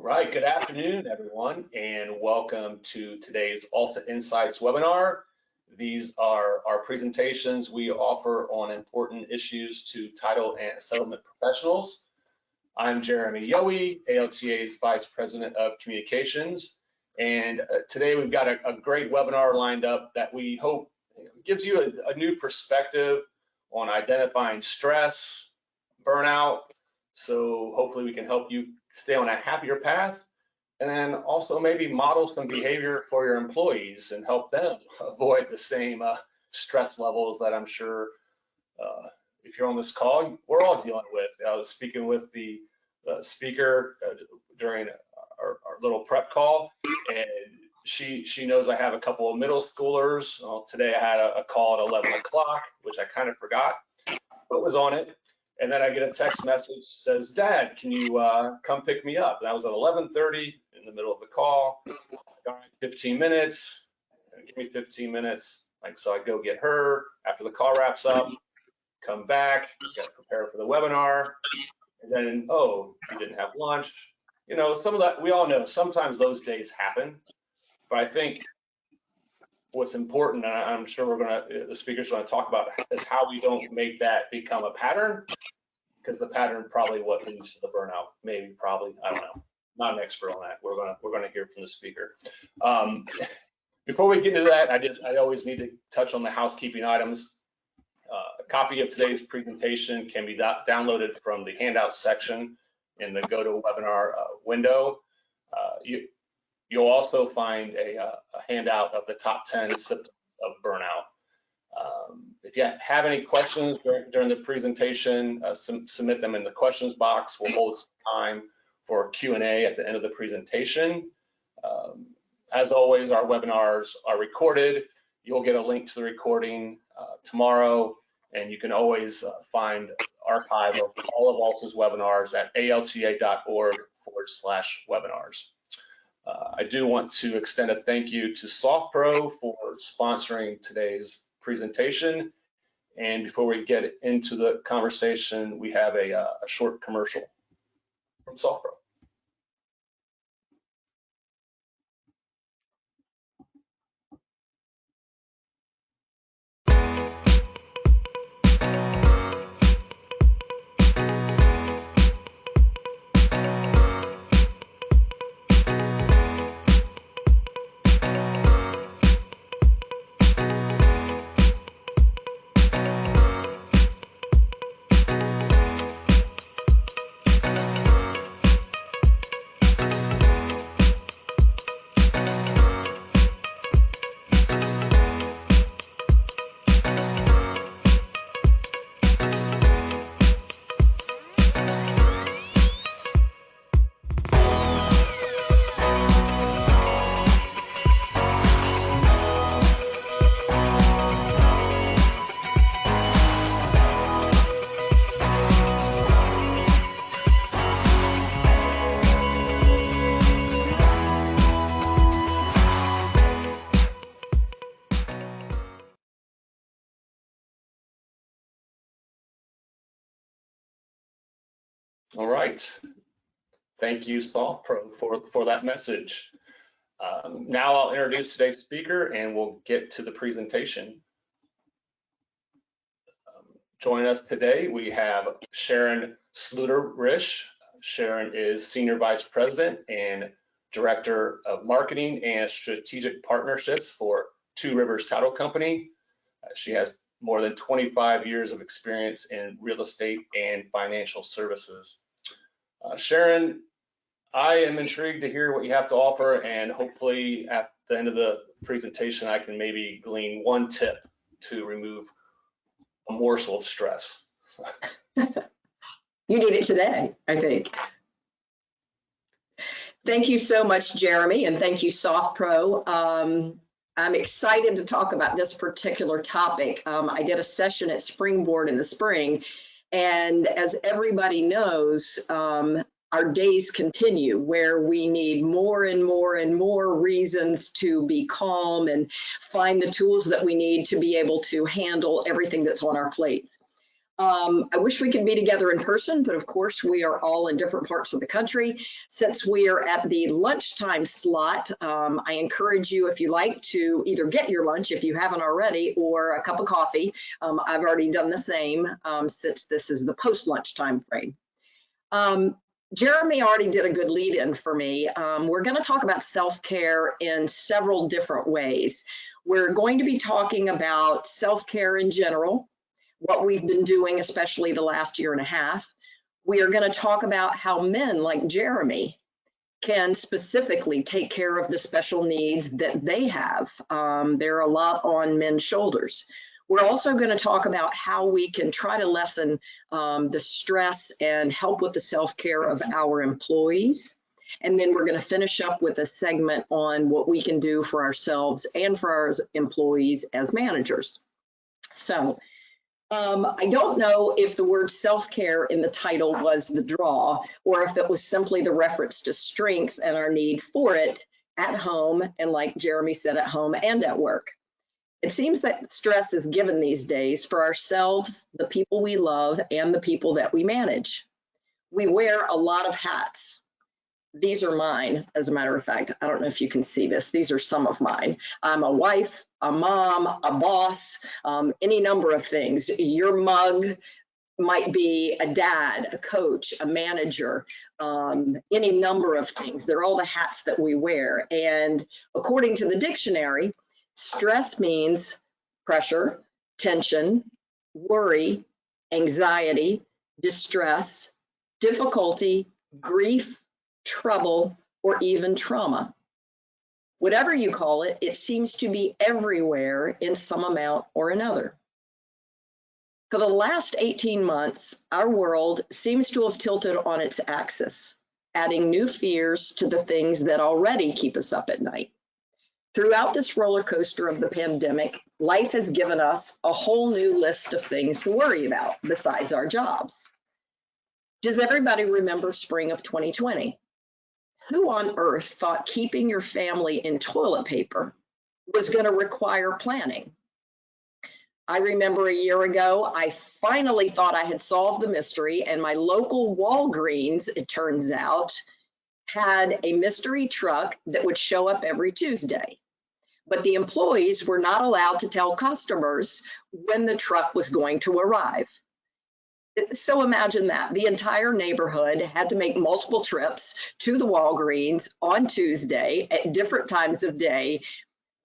Right, good afternoon, everyone, and welcome to today's Alta Insights webinar. These are our presentations we offer on important issues to title and settlement professionals. I'm Jeremy Yohe, ALTA's Vice President of Communications, and today we've got a great webinar lined up that we hope gives you a new perspective on identifying stress, burnout, so hopefully we can help you stay on a happier path, and then also maybe model some behavior for your employees and help them avoid the same stress levels that I'm sure if you're on this call, we're all dealing with. I was speaking with the speaker during our little prep call, and she knows I have a couple of middle schoolers. Well, today I had a call at 11 o'clock, which I kind of forgot what was on it. And then I get a text message that says, "Dad, can you come pick me up?" And that was at 11:30 in the middle of the call. All right, 15 minutes, give me 15 minutes. So I go get her after the call wraps up, come back, got to prepare for the webinar. And then, oh, you didn't have lunch. You know, some of that, we all know sometimes those days happen. But I think what's important, and I'm sure the speaker's going to talk about, is how we don't make that become a pattern, because the pattern probably what leads to the burnout. Maybe, probably, I don't know. Not an expert on that. We're gonna hear from the speaker. Before we get into that, I always need to touch on the housekeeping items. A copy of today's presentation can be downloaded from the handout section in the GoToWebinar window. You'll also find a handout of the top 10 symptoms of burnout. If you have any questions during the presentation, submit them in the questions box. We'll hold some time for Q&A at the end of the presentation. As always, our webinars are recorded. You'll get a link to the recording tomorrow, and you can always find archive of all of Alta's webinars at alta.org/webinars. I do want to extend a thank you to SoftPro for sponsoring today's presentation. And before we get into the conversation, we have a short commercial from SoftPro. All right, thank you, SoftPro, for that message. Now I'll introduce today's speaker, and we'll get to the presentation. Joining us today, we have Sharon Sluder-Risch. Sharon is Senior Vice President and Director of Marketing and Strategic Partnerships for Two Rivers Title Company. She has more than 25 years of experience in real estate and financial services. Sharon, I am intrigued to hear what you have to offer, and hopefully at the end of the presentation, I can maybe glean one tip to remove a morsel of stress. You need it today, I think. Thank you so much, Jeremy, and thank you, SoftPro. I'm excited to talk about this particular topic. I did a session at Springboard in the spring, and as everybody knows, our days continue where we need more and more and more reasons to be calm and find the tools that we need to be able to handle everything that's on our plates. I wish we could be together in person, but of course we are all in different parts of the country. Since we are at the lunchtime slot, I encourage you, if you like, to either get your lunch if you haven't already, or a cup of coffee. I've already done the same since this is the post-lunch time frame. Jeremy already did a good lead in for me. We're going to talk about self-care in several different ways. We're going to be talking about self-care in general, what we've been doing, especially the last year and a half. We are going to talk about how men like Jeremy can specifically take care of the special needs that they have. There are a lot on men's shoulders. We're also going to talk about how we can try to lessen the stress and help with the self-care of our employees. And then we're going to finish up with a segment on what we can do for ourselves and for our employees as managers. So I don't know if the word self-care in the title was the draw, or if it was simply the reference to strength and our need for it at home, and like Jeremy said, at home and at work. It seems that stress is given these days for ourselves, the people we love, and the people that we manage. We wear a lot of hats. These are mine, as a matter of fact. I don't know if you can see this. These are some of mine. I'm a wife, a mom, a boss, any number of things. Your mug might be a dad, a coach, a manager, any number of things. They're all the hats that we wear. And according to the dictionary, stress means pressure, tension, worry, anxiety, distress, difficulty, grief, trouble, or even trauma. Whatever you call it, it seems to be everywhere in some amount or another. For the last 18 months, our world seems to have tilted on its axis, adding new fears to the things that already keep us up at night. Throughout this roller coaster of the pandemic, life has given us a whole new list of things to worry about besides our jobs. Does everybody remember spring of 2020? Who on earth thought keeping your family in toilet paper was going to require planning? I remember a year ago, I finally thought I had solved the mystery, and my local Walgreens, it turns out, had a mystery truck that would show up every Tuesday. But the employees were not allowed to tell customers when the truck was going to arrive. So imagine that. The entire neighborhood had to make multiple trips to the Walgreens on Tuesday at different times of day,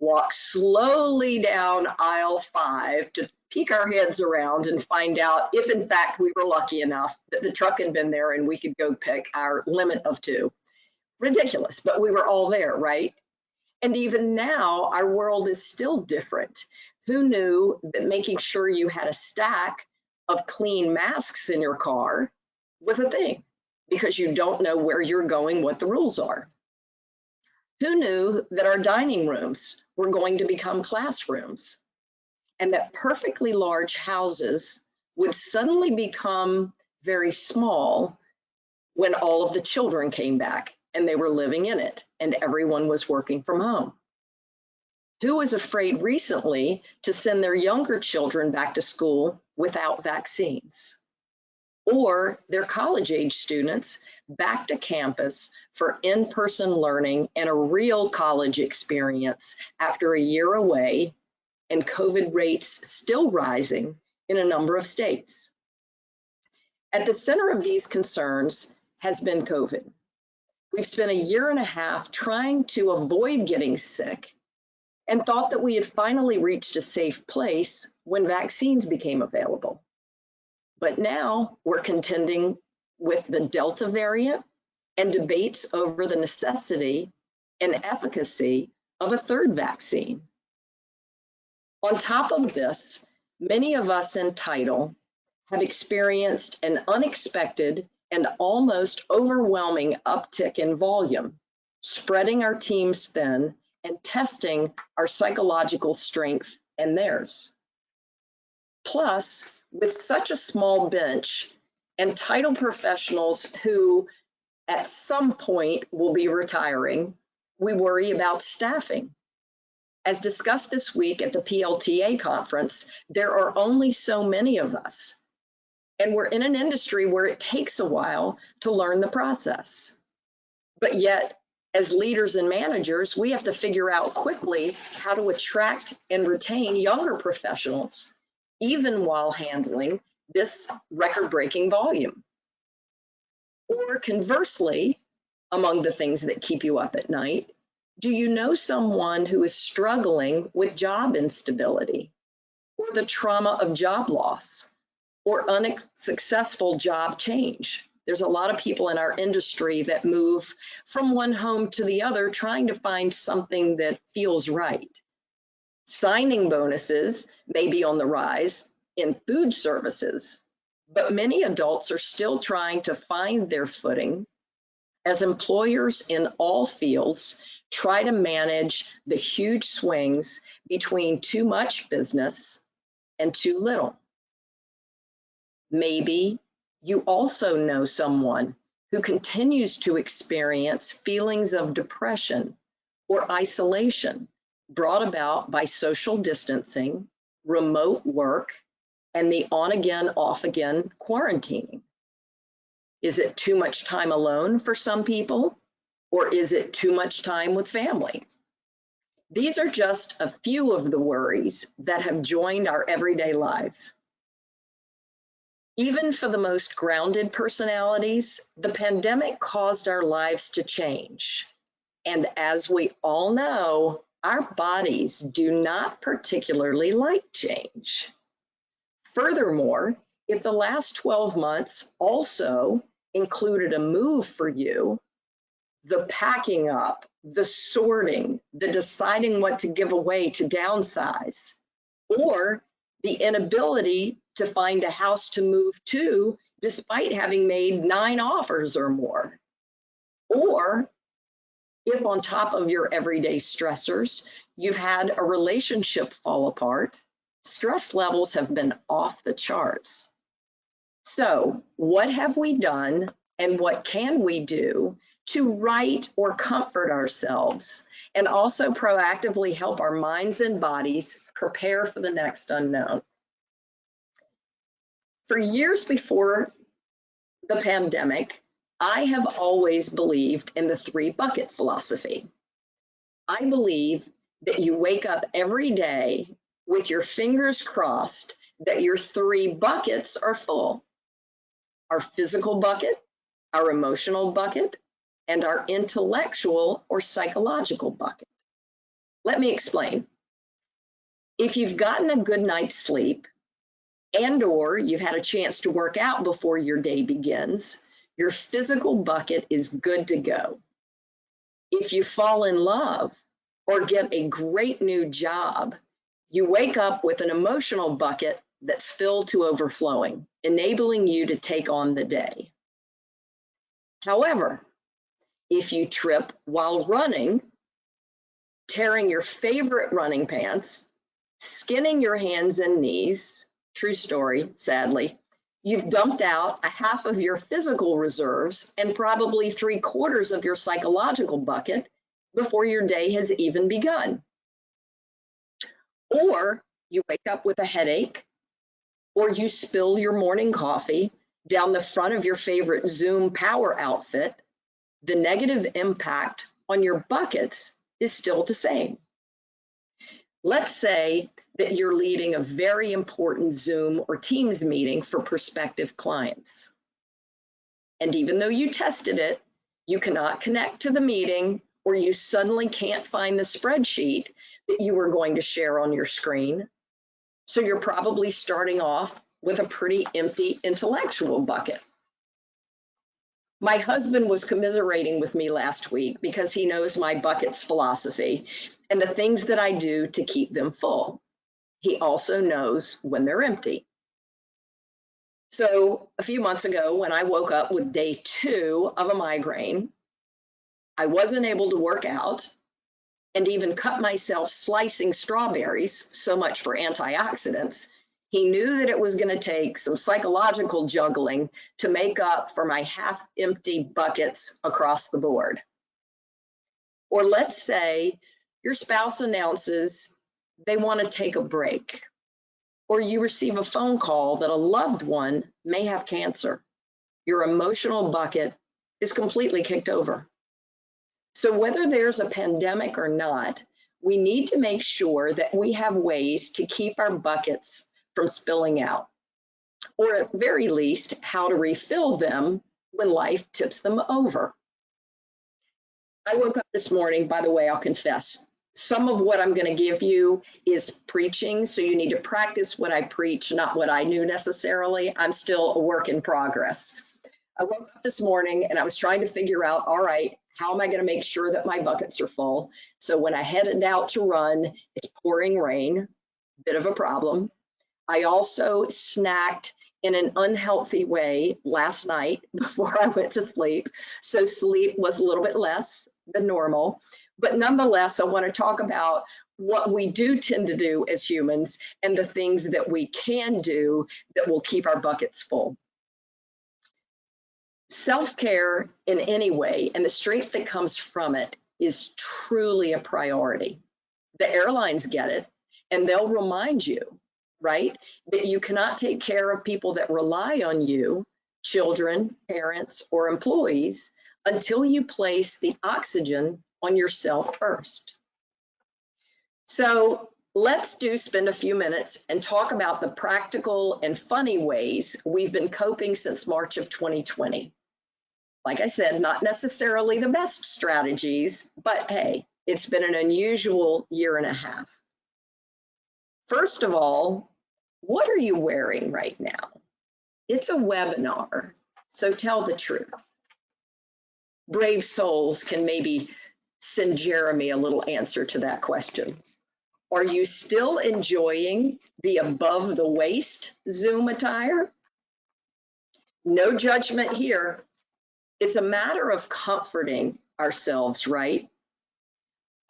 walk slowly down aisle 5 to peek our heads around and find out if in fact we were lucky enough that the truck had been there and we could go pick our limit of 2. Ridiculous, but we were all there, right? And even now, our world is still different. Who knew that making sure you had a stack of clean masks in your car was a thing, because you don't know where you're going, what the rules are? Who knew that our dining rooms were going to become classrooms, and that perfectly large houses would suddenly become very small when all of the children came back and they were living in it and everyone was working from home? Who was afraid recently to send their younger children back to school without vaccines, or their college-age students back to campus for in-person learning and a real college experience after a year away and COVID rates still rising in a number of states? At the center of these concerns has been COVID. We've spent a year and a half trying to avoid getting sick and thought that we had finally reached a safe place when vaccines became available. But now we're contending with the Delta variant and debates over the necessity and efficacy of a third vaccine. On top of this, many of us in title have experienced an unexpected and almost overwhelming uptick in volume, spreading our teams thin and testing our psychological strength and theirs. Plus, with such a small bench and title professionals who at some point will be retiring, we worry about staffing. As discussed this week at the PLTA conference, there are only so many of us. And we're in an industry where it takes a while to learn the process. But yet, as leaders and managers, we have to figure out quickly how to attract and retain younger professionals, even while handling this record-breaking volume. Or conversely, among the things that keep you up at night, do you know someone who is struggling with job instability, or the trauma of job loss, or unsuccessful job change? There's a lot of people in our industry that move from one home to the other trying to find something that feels right. Signing bonuses may be on the rise in food services, but many adults are still trying to find their footing as employers in all fields try to manage the huge swings between too much business and too little. Maybe you also know someone who continues to experience feelings of depression or isolation brought about by social distancing, remote work, and the on-again, off-again quarantining. Is it too much time alone for some people, or is it too much time with family? These are just a few of the worries that have joined our everyday lives. Even for the most grounded personalities, the pandemic caused our lives to change. And as we all know, our bodies do not particularly like change. Furthermore, if the last 12 months also included a move for you, the packing up, the sorting, the deciding what to give away to downsize, or the inability to find a house to move to despite having made 9 offers or more. Or if on top of your everyday stressors, you've had a relationship fall apart, stress levels have been off the charts. So what have we done and what can we do to right or comfort ourselves and also proactively help our minds and bodies prepare for the next unknown? For years before the pandemic, I have always believed in the 3-bucket philosophy. I believe that you wake up every day with your fingers crossed that your 3 buckets are full: our physical bucket, our emotional bucket, and our intellectual or psychological bucket. Let me explain. If you've gotten a good night's sleep, and/or you've had a chance to work out before your day begins, your physical bucket is good to go. If you fall in love or get a great new job, you wake up with an emotional bucket that's filled to overflowing, enabling you to take on the day. However, if you trip while running, tearing your favorite running pants, skinning your hands and knees, true story, sadly, you've dumped out a half of your physical reserves and probably 3/4 of your psychological bucket before your day has even begun. Or you wake up with a headache, or you spill your morning coffee down the front of your favorite Zoom power outfit, the negative impact on your buckets is still the same. Let's say that you're leading a very important Zoom or Teams meeting for prospective clients. And even though you tested it, you cannot connect to the meeting, or you suddenly can't find the spreadsheet that you were going to share on your screen. So you're probably starting off with a pretty empty intellectual bucket. My husband was commiserating with me last week because he knows my buckets philosophy and the things that I do to keep them full. He also knows when they're empty. So a few months ago, when I woke up with day 2 of a migraine, I wasn't able to work out and even cut myself slicing strawberries, so much for antioxidants. He knew that it was going to take some psychological juggling to make up for my half-empty buckets across the board. Or let's say your spouse announces they want to take a break, or you receive a phone call that a loved one may have cancer. Your emotional bucket is completely kicked over. So whether there's a pandemic or not, we need to make sure that we have ways to keep our buckets from spilling out, or at very least, how to refill them when life tips them over. I woke up this morning, by the way, I'll confess, some of what I'm going to give you is preaching, so you need to practice what I preach, not what I knew necessarily. I'm still a work in progress. I woke up this morning and I was trying to figure out, all right, how am I going to make sure that my buckets are full? So when I headed out to run, it's pouring rain, bit of a problem. I also snacked in an unhealthy way last night before I went to sleep. So sleep was a little bit less than normal. But nonetheless, I want to talk about what we do tend to do as humans and the things that we can do that will keep our buckets full. Self-care in any way and the strength that comes from it is truly a priority. The airlines get it, and they'll remind you, right, that you cannot take care of people that rely on you, children, parents, or employees, until you place the oxygen on yourself first. So let's spend a few minutes and talk about the practical and funny ways we've been coping since March of 2020. Like I said, not necessarily the best strategies, but hey, it's been an unusual year and a half. First of all, what are you wearing right now? It's a webinar, so tell the truth. Brave souls can maybe send Jeremy a little answer to that question. Are you still enjoying the above the waist Zoom attire? No judgment here. It's a matter of comforting ourselves, right?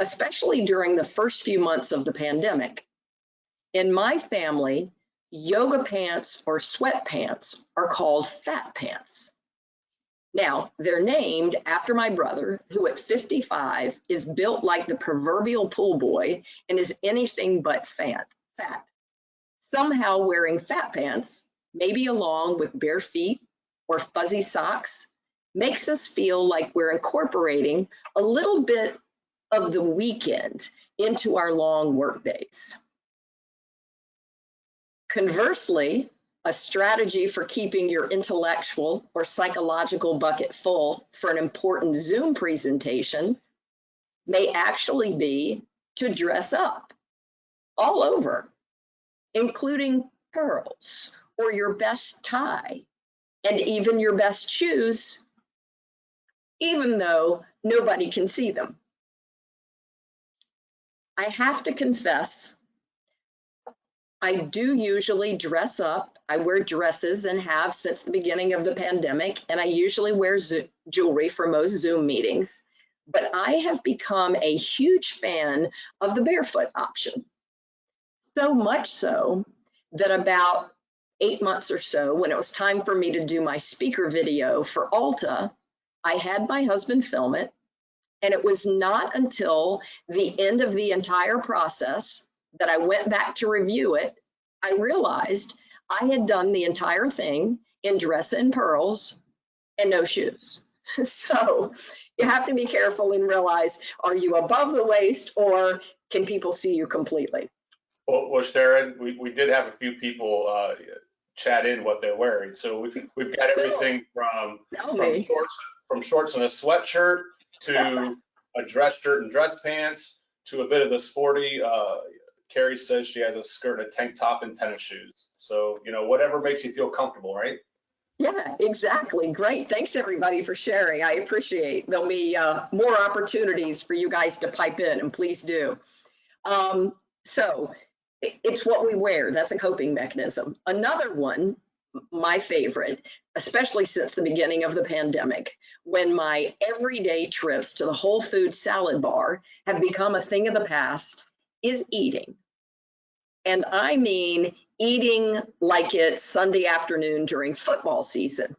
Especially during the first few months of the pandemic. In my family, yoga pants or sweatpants are called fat pants. Now, they're named after my brother, who at 55 is built like the proverbial pool boy and is anything but fat. Somehow wearing fat pants, maybe along with bare feet or fuzzy socks, makes us feel like we're incorporating a little bit of the weekend into our long work days. Conversely, a strategy for keeping your intellectual or psychological bucket full for an important Zoom presentation may actually be to dress up all over, including pearls or your best tie and even your best shoes, even though nobody can see them. I have to confess, I do usually dress up. I wear dresses and have since the beginning of the pandemic, and I usually wear jewelry for most Zoom meetings. But I have become a huge fan of the barefoot option. So much so that about 8 months or so, when it was time for me to do my speaker video for Alta, I had my husband film it. And it was not until the end of the entire process that I went back to review it, I realized I had done the entire thing in dress and pearls and no shoes. So you have to be careful and realize, are you above the waist or can people see you completely? Well, Sharon, we did have a few people chat in what they're wearing. So we've got everything from shorts and a sweatshirt to a dress shirt and dress pants to a bit of the sporty. Carrie says she has a skirt, a tank top, and tennis shoes. So, whatever makes you feel comfortable, right? Yeah, exactly. Great. Thanks, everybody, for sharing. I appreciate. There'll be more opportunities for you guys to pipe in, and please do. So it's what we wear. That's a coping mechanism. Another one, my favorite, especially since the beginning of the pandemic, when my everyday trips to the Whole Foods salad bar have become a thing of the past, is eating. And I mean eating like it's Sunday afternoon during football season.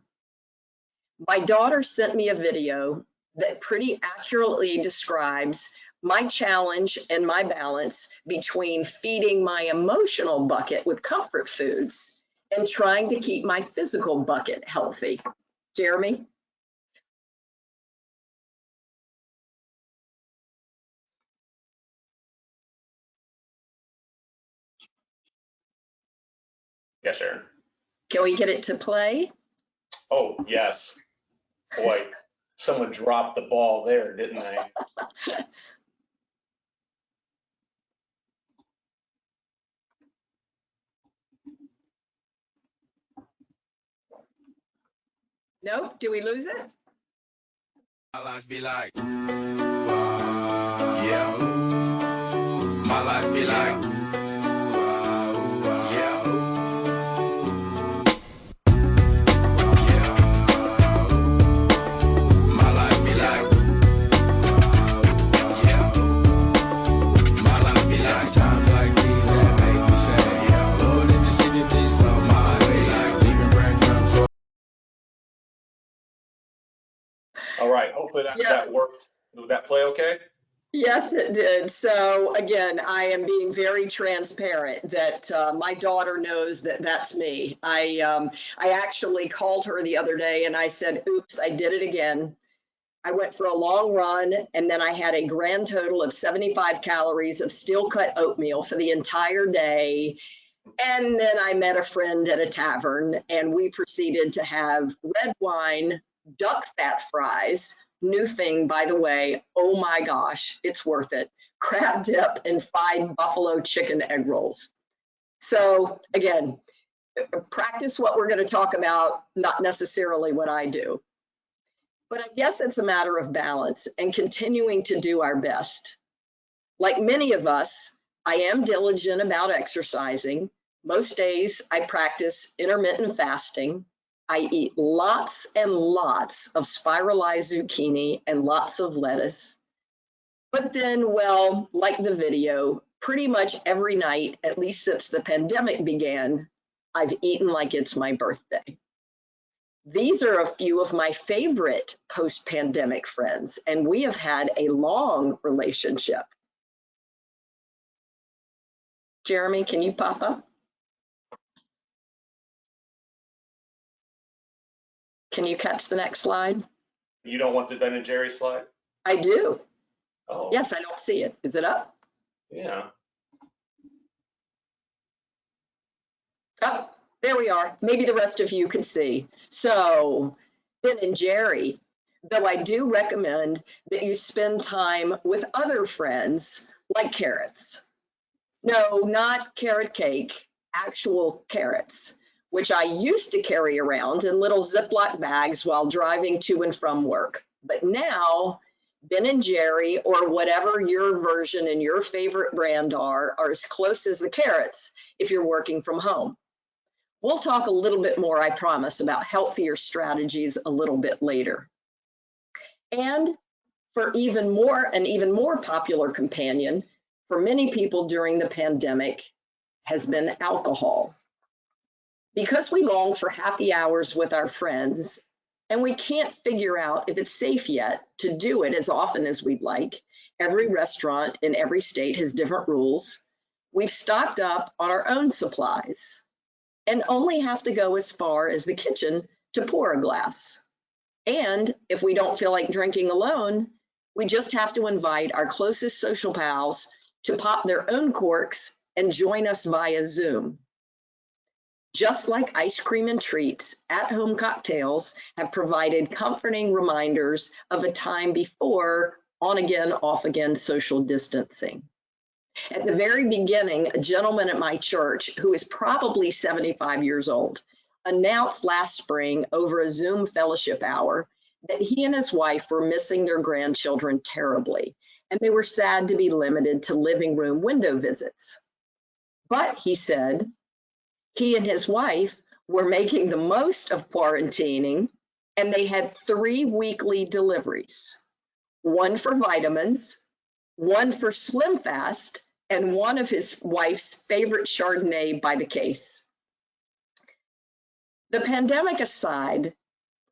My daughter sent me a video that pretty accurately describes my challenge and my balance between feeding my emotional bucket with comfort foods and trying to keep my physical bucket healthy. Jeremy? Yes, Sharon. Can we get it to play? Oh, yes. Boy, someone dropped the ball there, didn't they? Nope. Do we lose it? My life be like, yeah. My life be like, yeah. Yeah. My life be like, yeah. My life be like times like these that make me say, yeah. Lord, if you see me, please come my way. Like leaving breadcrumbs. All right, hopefully that worked. Did that play okay? Yes, it did. So again, I am being very transparent that my daughter knows that that's me. I actually called her the other day and I said, oops, I did it again. I went for a long run and then I had a grand total of 75 calories of steel cut oatmeal for the entire day. And then I met a friend at a tavern and we proceeded to have red wine, duck fat fries, new thing, by the way. Oh my gosh, it's worth it. Crab dip and 5 buffalo chicken egg rolls. So again, practice what we're going to talk about, not necessarily what I do. But I guess it's a matter of balance and continuing to do our best. Like many of us, I am diligent about exercising. Most days I practice intermittent fasting. I eat lots and lots of spiralized zucchini and lots of lettuce. But then, well, like the video, pretty much every night, at least since the pandemic began, I've eaten like it's my birthday. These are a few of my favorite post-pandemic friends, and we have had a long relationship. Jeremy, can you pop up? Can you catch the next slide? You don't want the Ben and Jerry slide? I do. Oh. Yes, I don't see it. Is it up? Yeah. Oh, there we are. Maybe the rest of you can see. So, Ben and Jerry, though I do recommend that you spend time with other friends like carrots. No, not carrot cake, actual carrots, which I used to carry around in little Ziploc bags while driving to and from work. But now, Ben and Jerry, or whatever your version and your favorite brand are as close as the carrots if you're working from home. We'll talk a little bit more, I promise, about healthier strategies a little bit later. And for an even more popular companion for many people during the pandemic has been alcohol. Because we long for happy hours with our friends and we can't figure out if it's safe yet to do it as often as we'd like. Every restaurant in every state has different rules. We've stocked up on our own supplies and only have to go as far as the kitchen to pour a glass. And if we don't feel like drinking alone, we just have to invite our closest social pals to pop their own corks and join us via Zoom. Just like ice cream and treats, at-home cocktails have provided comforting reminders of a time before on-again, off-again social distancing. At the very beginning, a gentleman at my church, who is probably 75 years old, announced last spring over a Zoom fellowship hour that he and his wife were missing their grandchildren terribly, and they were sad to be limited to living room window visits. But, he said, he and his wife were making the most of quarantining, and they had 3 weekly deliveries, one for vitamins, one for Slim Fast, and one of his wife's favorite Chardonnay by the case. The pandemic aside,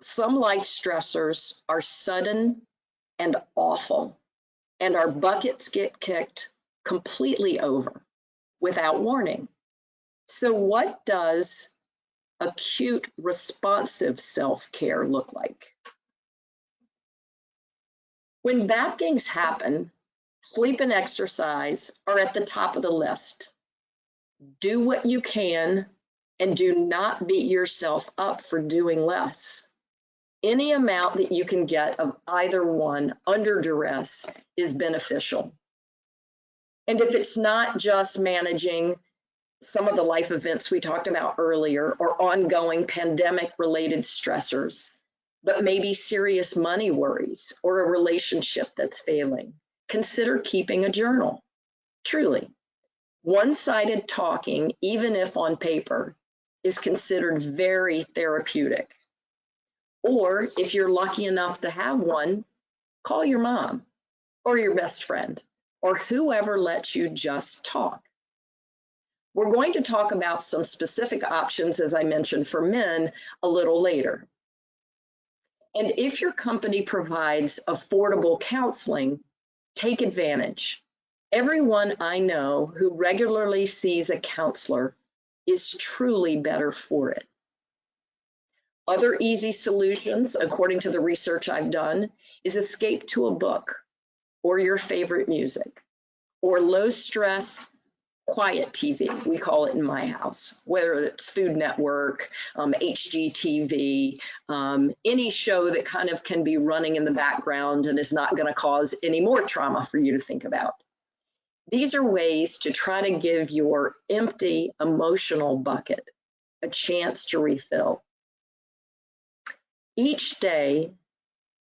some life stressors are sudden and awful. and our buckets get kicked completely over without warning. So what does acute responsive self-care look like? When bad things happen, sleep and exercise are at the top of the list. Do what you can and do not beat yourself up for doing less. Any amount that you can get of either one under duress is beneficial. And if it's not just managing some of the life events we talked about earlier or ongoing pandemic-related stressors, but maybe serious money worries or a relationship that's failing, consider keeping a journal. Truly, one-sided talking, even if on paper, is considered very therapeutic. Or if you're lucky enough to have one, call your mom or your best friend or whoever lets you just talk. We're going to talk about some specific options, as I mentioned, for men a little later. And if your company provides affordable counseling, take advantage. Everyone I know who regularly sees a counselor is truly better for it. Other easy solutions, according to the research I've done, is escape to a book or your favorite music or low stress, quiet TV, we call it in my house, whether it's Food Network, HGTV, any show that kind of can be running in the background and is not going to cause any more trauma for you to think about. These are ways to try to give your empty emotional bucket a chance to refill. Each day,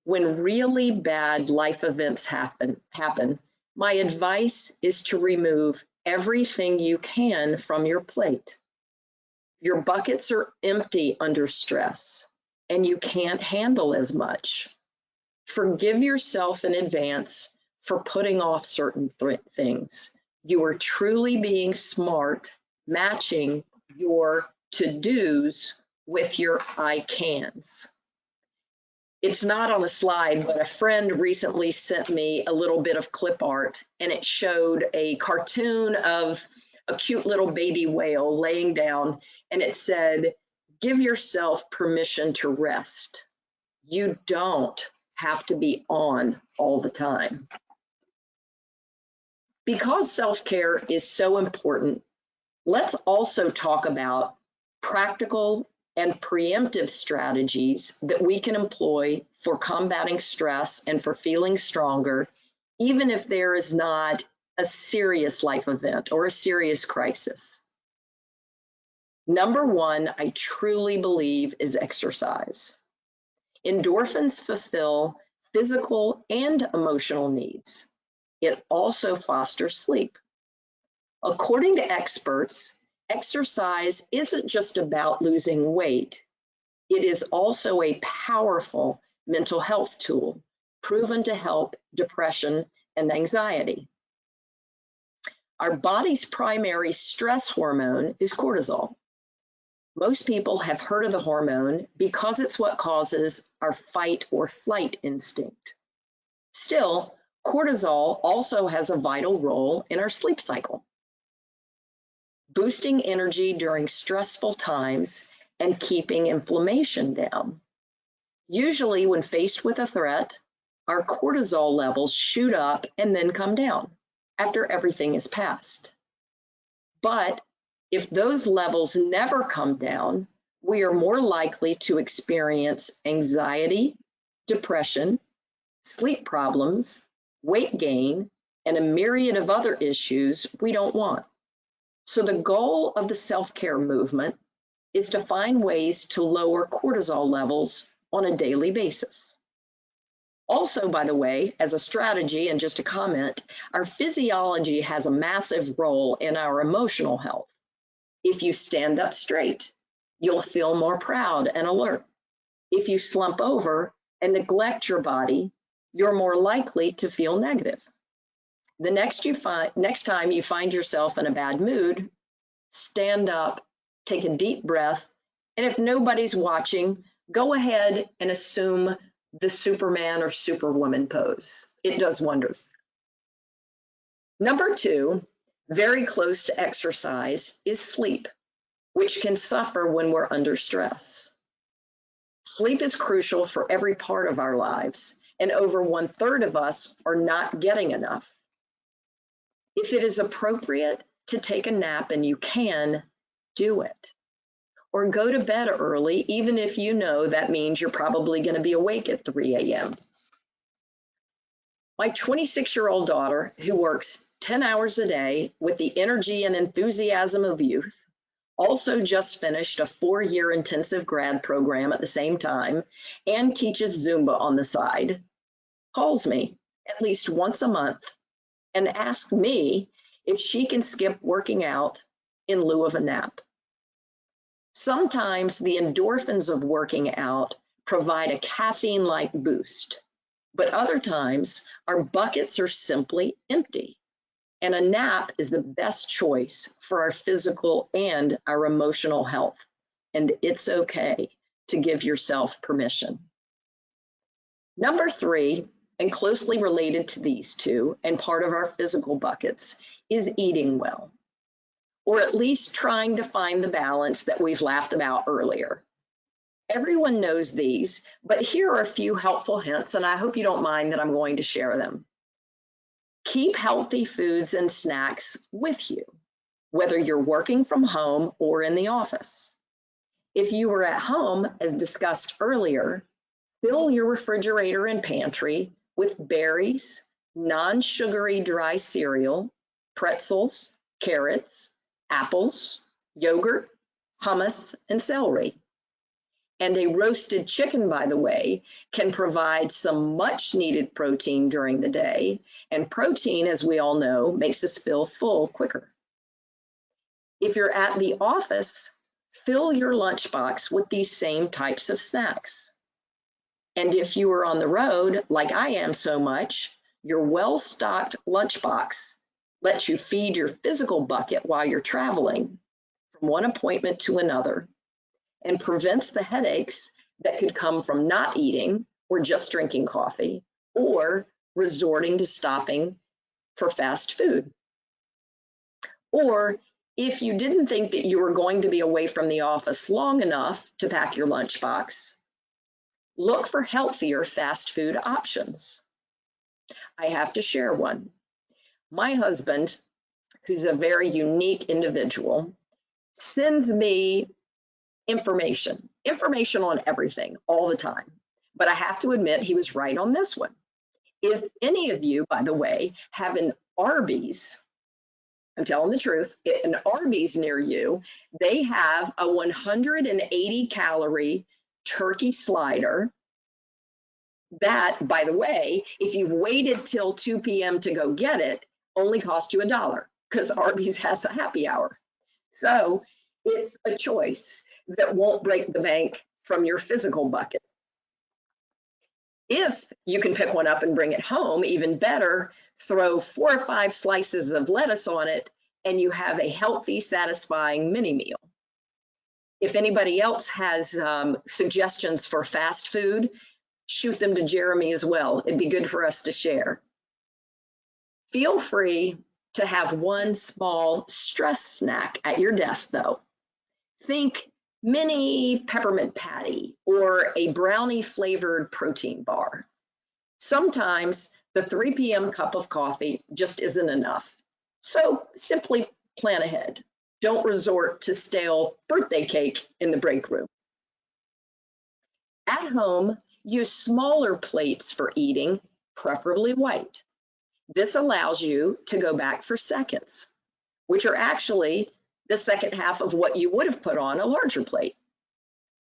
when really bad life events happen, my advice is to remove everything you can from your plate. Your buckets are empty under stress, and you can't handle as much. Forgive yourself in advance for putting off certain things. You are truly being smart, matching your to-dos with your I cans. It's not on the slide, but a friend recently sent me a little bit of clip art, and it showed a cartoon of a cute little baby whale laying down, and it said, "Give yourself permission to rest. You don't have to be on all the time." Because self-care is so important, let's also talk about practical and preemptive strategies that we can employ for combating stress and for feeling stronger, even if there is not a serious life event or a serious crisis. Number one, I truly believe, is exercise. Endorphins fulfill physical and emotional needs. It also fosters sleep. According to experts, exercise isn't just about losing weight. It is also a powerful mental health tool, proven to help depression and anxiety. Our body's primary stress hormone is cortisol. Most people have heard of the hormone because it's what causes our fight or flight instinct. Still, cortisol also has a vital role in our sleep cycle, boosting energy during stressful times and keeping inflammation down. Usually when faced with a threat, our cortisol levels shoot up and then come down after everything is passed. But if those levels never come down, we are more likely to experience anxiety, depression, sleep problems, weight gain, and a myriad of other issues we don't want. So the goal of the self-care movement is to find ways to lower cortisol levels on a daily basis. Also, by the way, as a strategy and just a comment, our physiology has a massive role in our emotional health. If you stand up straight, you'll feel more proud and alert. If you slump over and neglect your body, you're more likely to feel negative. The next time you find yourself in a bad mood, stand up, take a deep breath, and if nobody's watching, go ahead and assume the Superman or Superwoman pose. It does wonders. Number two, very close to exercise, is sleep, which can suffer when we're under stress. Sleep is crucial for every part of our lives, and over 1/3 of us are not getting enough. If it is appropriate to take a nap and you can, do it. Or go to bed early, even if you know that means you're probably going to be awake at 3 a.m. My 26-year-old daughter, who works 10 hours a day with the energy and enthusiasm of youth, also just finished a 4-year intensive grad program at the same time and teaches Zumba on the side, calls me at least once a month and asks me if she can skip working out in lieu of a nap. Sometimes the endorphins of working out provide a caffeine-like boost, but other times our buckets are simply empty, and a nap is the best choice for our physical and our emotional health, and it's okay to give yourself permission. Number three, and closely related to these two, and part of our physical buckets, is eating well, or at least trying to find the balance that we've laughed about earlier. Everyone knows these, but here are a few helpful hints, and I hope you don't mind that I'm going to share them. Keep healthy foods and snacks with you, whether you're working from home or in the office. If you are at home, as discussed earlier, fill your refrigerator and pantry with berries, non-sugary dry cereal, pretzels, carrots, apples, yogurt, hummus, and celery. And a roasted chicken, by the way, can provide some much needed protein during the day. And protein, as we all know, makes us feel full quicker. If you're at the office, fill your lunchbox with these same types of snacks. And if you are on the road, like I am so much, your well-stocked lunchbox lets you feed your physical bucket while you're traveling from one appointment to another, and prevents the headaches that could come from not eating or just drinking coffee or resorting to stopping for fast food. Or if you didn't think that you were going to be away from the office long enough to pack your lunchbox, look for healthier fast food options. I have to share one. My husband, who's a very unique individual, sends me information on everything all the time. But I have to admit he was right on this one. If any of you, by the way, have an Arby's, I'm telling the truth, an Arby's near you, they have a 180 calorie turkey slider that, by the way, if you've waited till 2 p.m. to go get it, only cost you $1 because Arby's has a happy hour. So it's a choice that won't break the bank from your physical bucket. If you can pick one up and bring it home, even better, throw 4 or 5 slices of lettuce on it and you have a healthy, satisfying mini meal. If anybody else has suggestions for fast food, shoot them to Jeremy as well. It'd be good for us to share. Feel free to have one small stress snack at your desk though. Think mini peppermint patty or a brownie flavored protein bar. Sometimes the 3 p.m. cup of coffee just isn't enough. So simply plan ahead. Don't resort to stale birthday cake in the break room. At home, use smaller plates for eating, preferably white. This allows you to go back for seconds, which are actually the second half of what you would have put on a larger plate.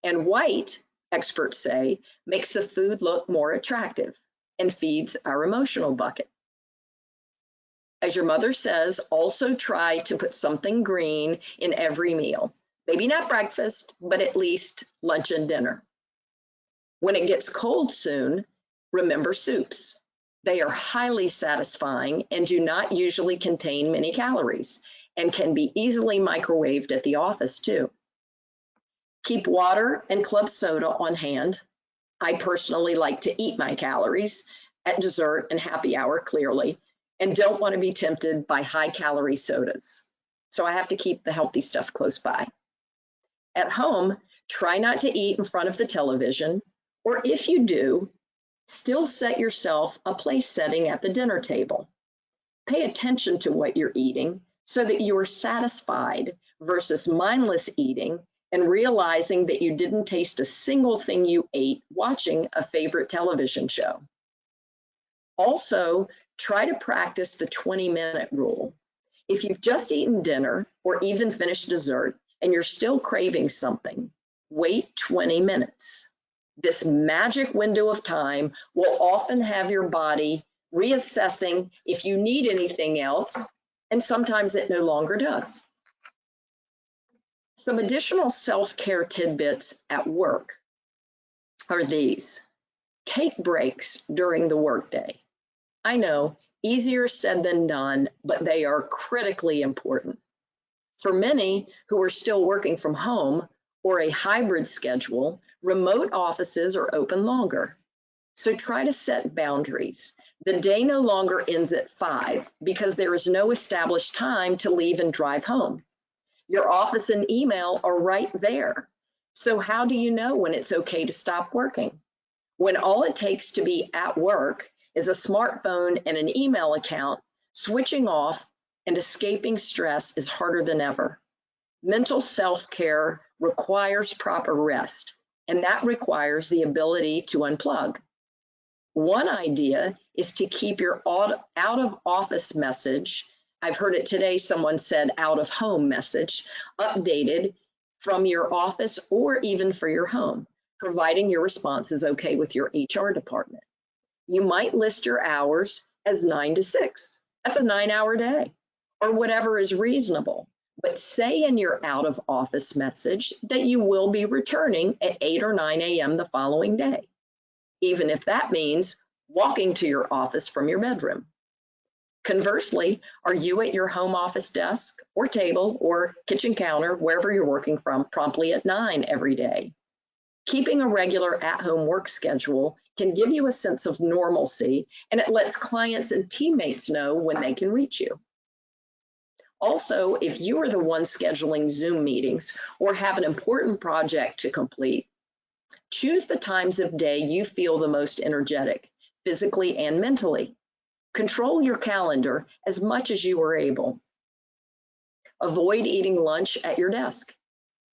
And white, experts say, makes the food look more attractive and feeds our emotional bucket. As your mother says, also try to put something green in every meal. Maybe not breakfast, but at least lunch and dinner. When it gets cold soon, remember soups. They are highly satisfying and do not usually contain many calories and can be easily microwaved at the office too. Keep water and club soda on hand. I personally like to eat my calories at dessert and happy hour clearly, and don't want to be tempted by high-calorie sodas. So I have to keep the healthy stuff close by. At home, try not to eat in front of the television, or if you do, still set yourself a place setting at the dinner table. Pay attention to what you're eating so that you are satisfied versus mindless eating and realizing that you didn't taste a single thing you ate watching a favorite television show. Also, try to practice the 20-minute rule. If you've just eaten dinner or even finished dessert and you're still craving something, wait 20 minutes. This magic window of time will often have your body reassessing if you need anything else, and sometimes it no longer does. Some additional self-care tidbits at work are these. Take breaks during the workday. I know, easier said than done, but they are critically important. For many who are still working from home or a hybrid schedule, remote offices are open longer. So try to set boundaries. The day no longer ends at 5 because there is no established time to leave and drive home. Your office and email are right there. So how do you know when it's okay to stop working? When all it takes to be at work is a smartphone and an email account, switching off and escaping stress is harder than ever. Mental self-care requires proper rest, and that requires the ability to unplug. One idea is to keep your out of office message, I've heard it today, someone said out of home message, updated from your office or even for your home, providing your response is okay with your HR department. You might list your hours as 9 to 6. That's a 9-hour day, or whatever is reasonable. But say in your out of office message that you will be returning at 8 or 9 a.m. the following day, even if that means walking to your office from your bedroom. Conversely, are you at your home office desk or table or kitchen counter, wherever you're working from, promptly at 9 every day? Keeping a regular at-home work schedule can give you a sense of normalcy, and it lets clients and teammates know when they can reach you. Also, if you are the one scheduling Zoom meetings or have an important project to complete, choose the times of day you feel the most energetic, physically and mentally. Control your calendar as much as you are able. Avoid eating lunch at your desk.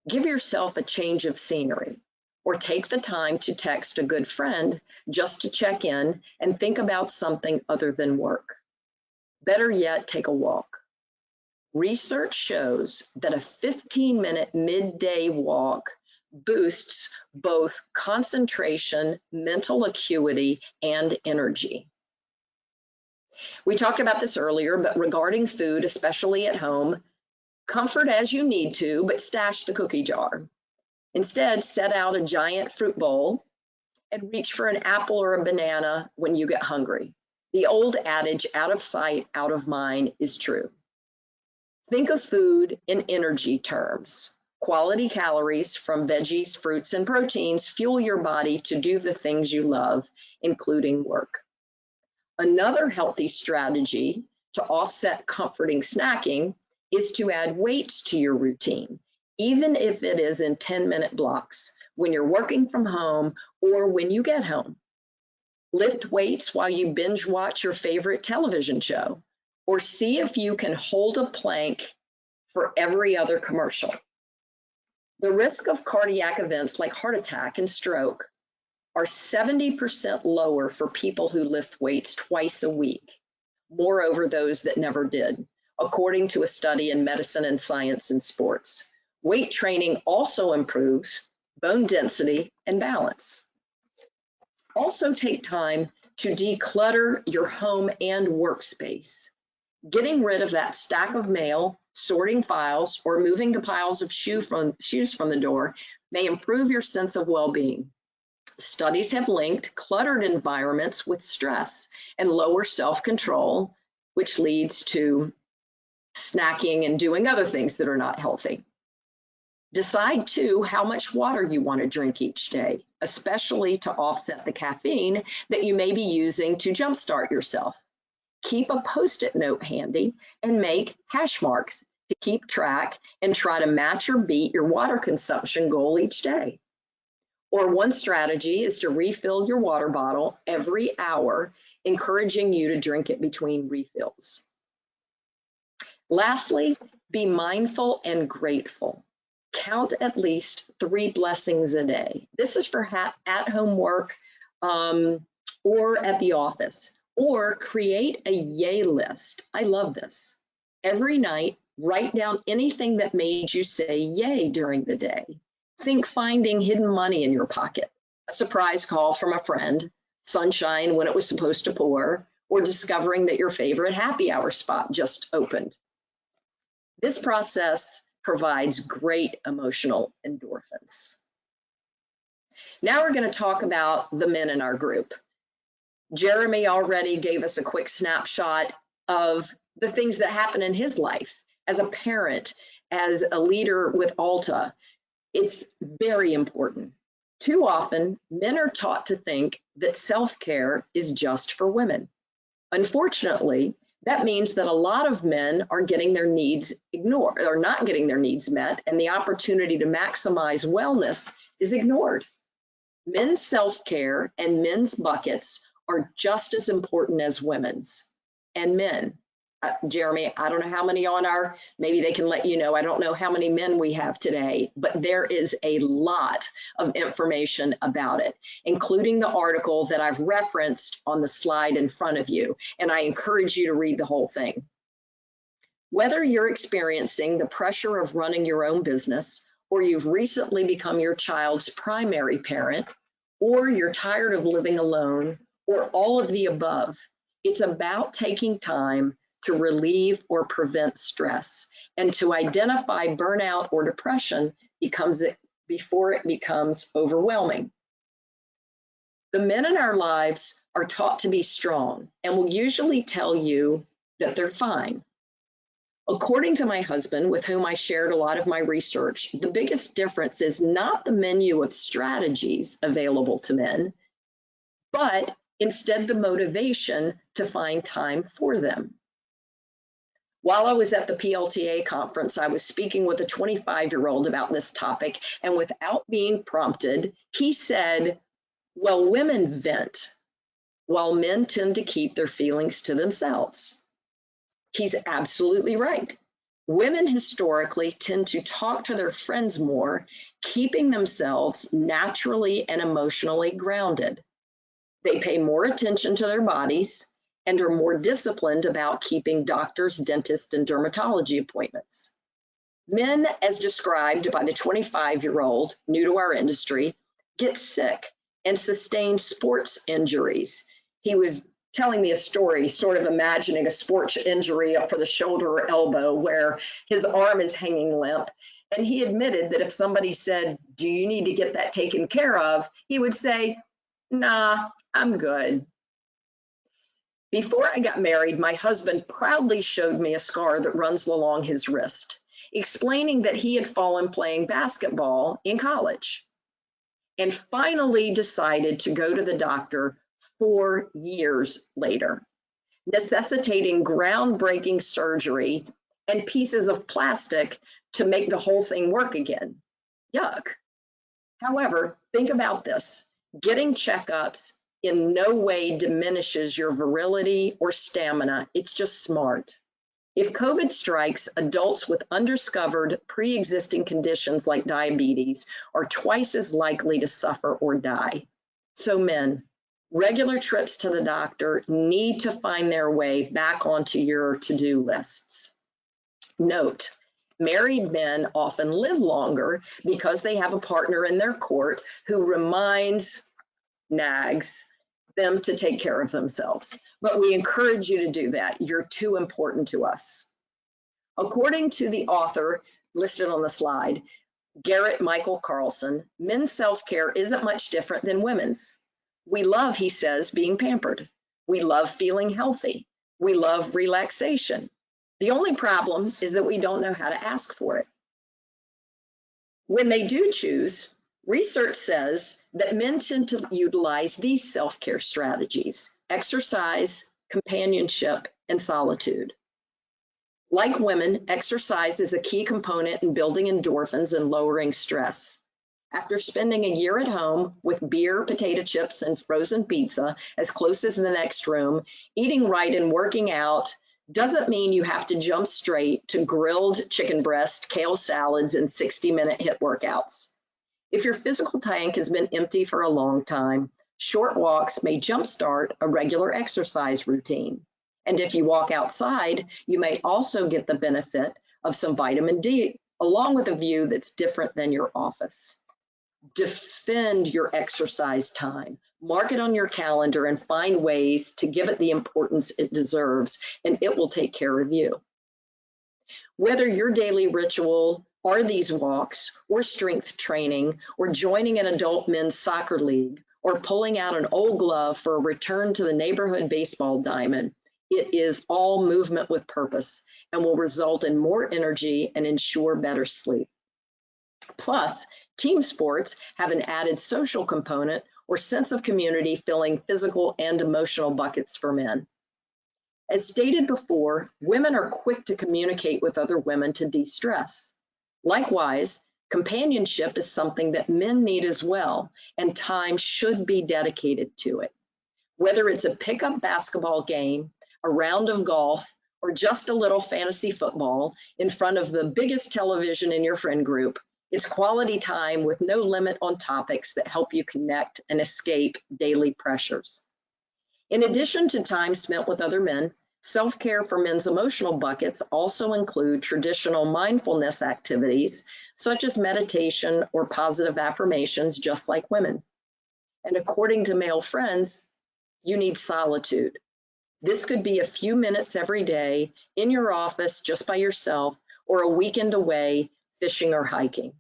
Give yourself a change of scenery, or take the time to text a good friend just to check in and think about something other than work. Better yet, take a walk. Research shows that a 15-minute midday walk boosts both concentration, mental acuity, and energy. We talked about this earlier, but regarding food, especially at home, comfort as you need to, but stash the cookie jar. Instead, set out a giant fruit bowl and reach for an apple or a banana when you get hungry. The old adage, out of sight, out of mind, is true. Think of food in energy terms. Quality calories from veggies, fruits, and proteins fuel your body to do the things you love, including work. Another healthy strategy to offset comforting snacking is to add weights to your routine, even if it is in 10-minute blocks, when you're working from home or when you get home. Lift weights while you binge watch your favorite television show, or see if you can hold a plank for every other commercial. The risk of cardiac events like heart attack and stroke are 70% lower for people who lift weights twice a week. Moreover, those that never did, according to a study in Medicine and Science in Sports. Weight training also improves bone density and balance. Also take time to declutter your home and workspace. Getting rid of that stack of mail, sorting files, or moving the piles of shoes from the door may improve your sense of well-being. Studies have linked cluttered environments with stress and lower self-control, which leads to snacking and doing other things that are not healthy. Decide too how much water you want to drink each day, especially to offset the caffeine that you may be using to jumpstart yourself. Keep a Post-it note handy and make hash marks to keep track and try to match or beat your water consumption goal each day. Or one strategy is to refill your water bottle every hour, encouraging you to drink it between refills. Lastly, be mindful and grateful. Count at least 3 blessings a day. This is for at-home work or at the office. Or create a yay list. I love this. Every night, write down anything that made you say yay during the day. Think finding hidden money in your pocket, a surprise call from a friend, sunshine when it was supposed to pour, or discovering that your favorite happy hour spot just opened. This process provides great emotional endorphins. Now we're going to talk about the men in our group. Jeremy already gave us a quick snapshot of the things that happen in his life as a parent, as a leader with Alta. It's very important. Too often, men are taught to think that self-care is just for women. Unfortunately, that means that a lot of men are getting their needs ignored or not getting their needs met, and the opportunity to maximize wellness is ignored. Men's self-care and men's buckets are just as important as women's. And men, Jeremy, I don't know how many on our, maybe they can let you know, I don't know how many men we have today, but there is a lot of information about it, including the article that I've referenced on the slide in front of you. And I encourage you to read the whole thing. Whether you're experiencing the pressure of running your own business, or you've recently become your child's primary parent, or you're tired of living alone, or all of the above, it's about taking time to relieve or prevent stress and to identify burnout or depression before it becomes overwhelming. The men in our lives are taught to be strong and will usually tell you that they're fine. According to my husband, with whom I shared a lot of my research, the biggest difference is not the menu of strategies available to men, but instead the motivation to find time for them. While I was at the PLTA conference, I was speaking with a 25-year-old about this topic, and without being prompted, he said, well, women vent, while men tend to keep their feelings to themselves. He's absolutely right. Women historically tend to talk to their friends more, keeping themselves naturally and emotionally grounded. They pay more attention to their bodies and are more disciplined about keeping doctors, dentists, and dermatology appointments. Men, as described by the 25-year-old new to our industry, get sick and sustain sports injuries. He was telling me a story, sort of imagining a sports injury up for the shoulder or elbow where his arm is hanging limp. And he admitted that if somebody said, do you need to get that taken care of? He would say, nah, I'm good. Before I got married, my husband proudly showed me a scar that runs along his wrist, explaining that he had fallen playing basketball in college and finally decided to go to the doctor 4 years later, necessitating groundbreaking surgery and pieces of plastic to make the whole thing work again. Yuck. However, think about this. Getting checkups in no way diminishes your virility or stamina. It's just smart. If COVID strikes, adults with undiscovered pre-existing conditions like diabetes are twice as likely to suffer or die. So men, regular trips to the doctor need to find their way back onto your to-do lists. Note, married men often live longer because they have a partner in their court who nags them to take care of themselves. But we encourage you to do that. You're too important to us. According to the author listed on the slide, Garrett Michael Carlson, men's self-care isn't much different than women's. We love, he says, being pampered. We love feeling healthy. We love relaxation. The only problem is that we don't know how to ask for it. When they do choose, research says that men tend to utilize these self-care strategies: exercise, companionship, and solitude. Like women, exercise is a key component in building endorphins and lowering stress. After spending a year at home with beer, potato chips, and frozen pizza as close as the next room, eating right and working out doesn't mean you have to jump straight to grilled chicken breast, kale salads, and 60-minute HIIT workouts. If your physical tank has been empty for a long time, short walks may jumpstart a regular exercise routine. And if you walk outside, you may also get the benefit of some vitamin D, along with a view that's different than your office. Defend your exercise time. Mark it on your calendar and find ways to give it the importance it deserves, and it will take care of you. Whether your daily ritual are these walks, or strength training, or joining an adult men's soccer league, or pulling out an old glove for a return to the neighborhood baseball diamond, it is all movement with purpose and will result in more energy and ensure better sleep. Plus, team sports have an added social component or sense of community, filling physical and emotional buckets for men. As stated before, women are quick to communicate with other women to de-stress. Likewise, companionship is something that men need as well, and time should be dedicated to it. Whether it's a pickup basketball game, a round of golf, or just a little fantasy football in front of the biggest television in your friend group, it's quality time with no limit on topics that help you connect and escape daily pressures. In addition to time spent with other men, self-care for men's emotional buckets also include traditional mindfulness activities, such as meditation or positive affirmations, just like women. And according to male friends, you need solitude. This could be a few minutes every day in your office just by yourself, or a weekend away fishing or hiking.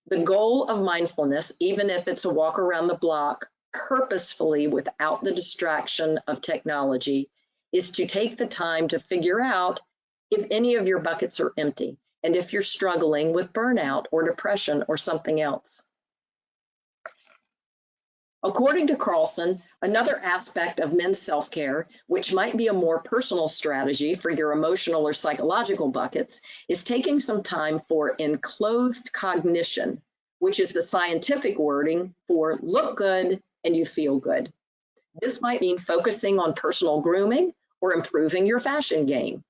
The goal of mindfulness, even if it's a walk around the block purposefully without the distraction of technology, is to take the time to figure out if any of your buckets are empty and if you're struggling with burnout or depression or something else. According to Carlson, another aspect of men's self-care, which might be a more personal strategy for your emotional or psychological buckets, is taking some time for enclosed cognition, which is the scientific wording for look good and you feel good. This might mean focusing on personal grooming or improving your fashion game.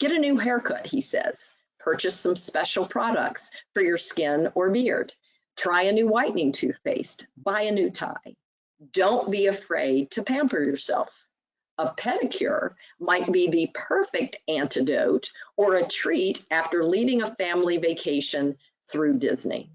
Get a new haircut, he says. Purchase some special products for your skin or beard. Try a new whitening toothpaste. Buy a new tie. Don't be afraid to pamper yourself. A pedicure might be the perfect antidote or a treat after leading a family vacation through Disney.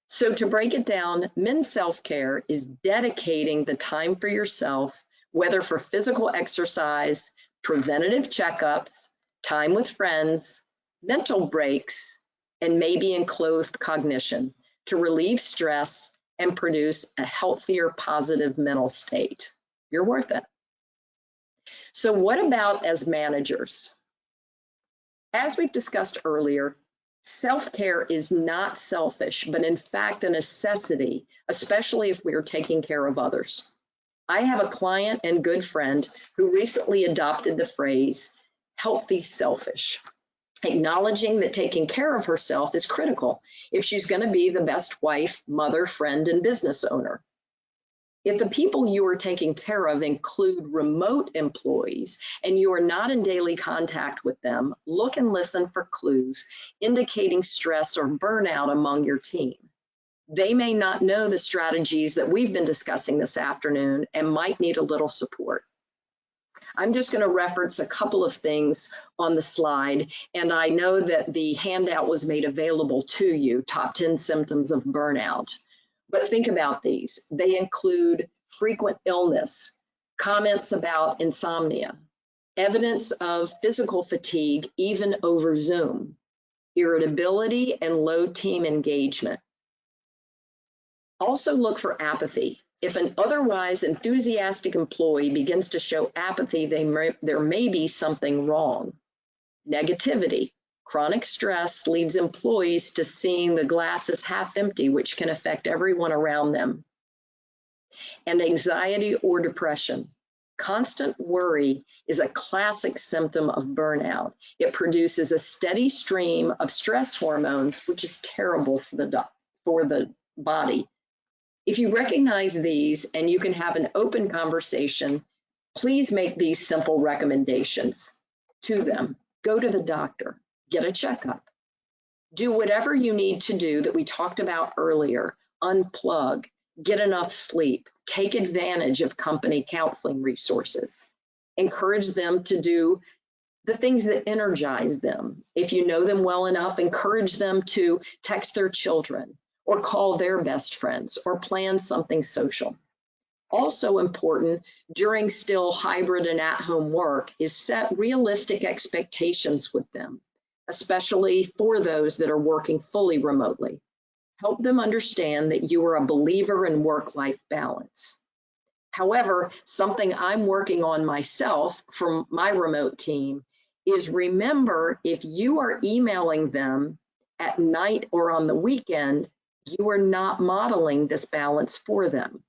So to break it down, men's self-care is dedicating the time for yourself, whether for physical exercise, preventative checkups, time with friends, mental breaks, and maybe enclosed cognition to relieve stress and produce a healthier, positive mental state. You're worth it. So what about as managers? As we've discussed earlier, self-care is not selfish, but in fact a necessity, especially if we are taking care of others. I have a client and good friend who recently adopted the phrase, healthy selfish, acknowledging that taking care of herself is critical if she's going to be the best wife, mother, friend, and business owner. If the people you are taking care of include remote employees and you are not in daily contact with them, look and listen for clues indicating stress or burnout among your team. They may not know the strategies that we've been discussing this afternoon and might need a little support. I'm just going to reference a couple of things on the slide, and I know that the handout was made available to you, top 10 symptoms of burnout. But think about these. They include frequent illness, comments about insomnia, evidence of physical fatigue even over Zoom, irritability and low team engagement. Also look for apathy. If an otherwise enthusiastic employee begins to show apathy, there may be something wrong. Negativity. Chronic stress leads employees to seeing the glass as half empty, which can affect everyone around them. And anxiety or depression. Constant worry is a classic symptom of burnout. It produces a steady stream of stress hormones, which is terrible for the body. If you recognize these and you can have an open conversation, please make these simple recommendations to them. Go to the doctor, get a checkup, do whatever you need to do that we talked about earlier. Unplug, get enough sleep, take advantage of company counseling resources. Encourage them to do the things that energize them. If you know them well enough, encourage them to text their children or call their best friends or plan something social. Also important during still hybrid and at-home work is set realistic expectations with them, especially for those that are working fully remotely. Help them understand that you are a believer in work-life balance. However, something I'm working on myself from my remote team is remember, if you are emailing them at night or on the weekend, you are not modeling this balance for them.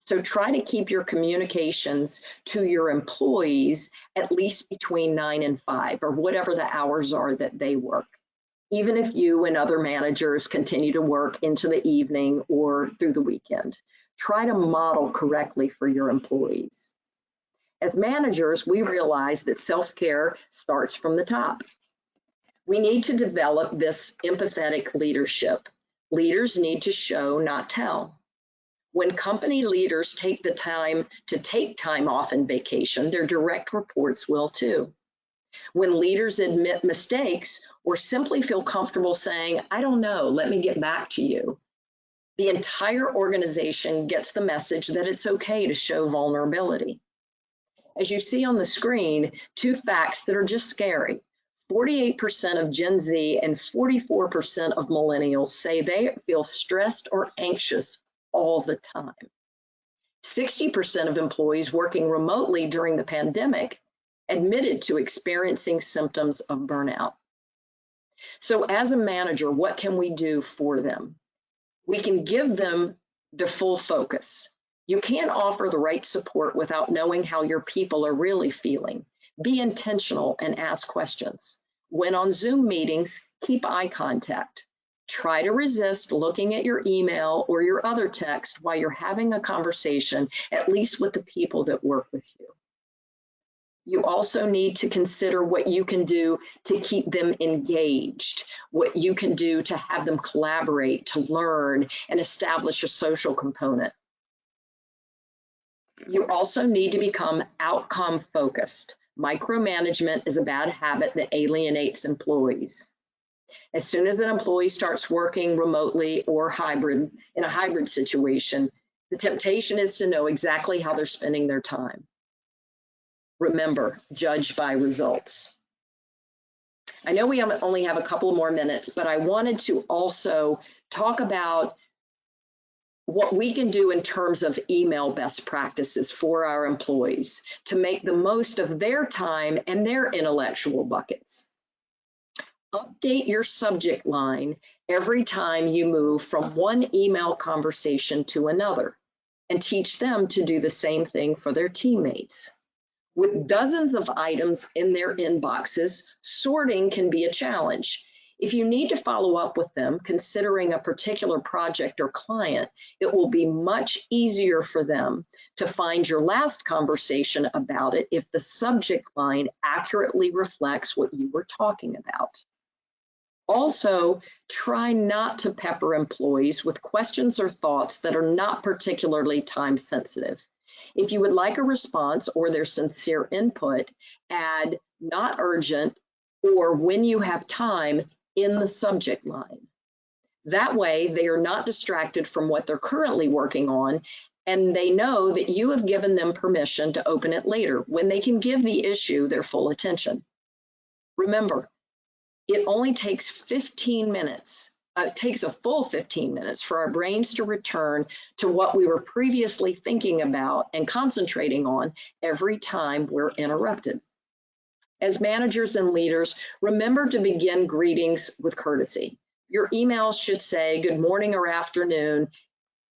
So try to keep your communications to your employees at least between 9 and 5 or whatever the hours are that they work. Even if you and other managers continue to work into the evening or through the weekend, try to model correctly for your employees. As managers, we realize that self-care starts from the top. We need to develop this empathetic leadership. Leaders need to show, not tell. When company leaders take the time to take time off and vacation, their direct reports will too. When leaders admit mistakes or simply feel comfortable saying, I don't know, let me get back to you, the entire organization gets the message that it's okay to show vulnerability. As you see on the screen, two facts that are just scary. 48% of Gen Z and 44% of millennials say they feel stressed or anxious all the time. 60% of employees working remotely during the pandemic admitted to experiencing symptoms of burnout. So as a manager, what can we do for them? We can give them the full focus. You can't offer the right support without knowing how your people are really feeling. Be intentional and ask questions. When on Zoom meetings, keep eye contact. Try to resist looking at your email or your other text while you're having a conversation, at least with the people that work with you. You also need to consider what you can do to keep them engaged, what you can do to have them collaborate, to learn, and establish a social component. You also need to become outcome focused. Micromanagement is a bad habit that alienates employees. As soon as an employee starts working remotely or hybrid, in a hybrid situation, the temptation is to know exactly how they're spending their time. Remember, judge by results. I know we only have a couple more minutes, but I wanted to also talk about what we can do in terms of email best practices for our employees to make the most of their time and their intellectual buckets. Update your subject line every time you move from one email conversation to another, and teach them to do the same thing for their teammates. With dozens of items in their inboxes, sorting can be a challenge. If you need to follow up with them, considering a particular project or client, it will be much easier for them to find your last conversation about it if the subject line accurately reflects what you were talking about. Also, try not to pepper employees with questions or thoughts that are not particularly time sensitive. If you would like a response or their sincere input, add "not urgent" or "when you have time" in the subject line. That way, they are not distracted from what they're currently working on, and they know that you have given them permission to open it later when they can give the issue their full attention. Remember, it only takes 15 minutes. It takes a full 15 minutes for our brains to return to what we were previously thinking about and concentrating on every time we're interrupted. As managers and leaders, remember to begin greetings with courtesy. Your emails should say good morning or afternoon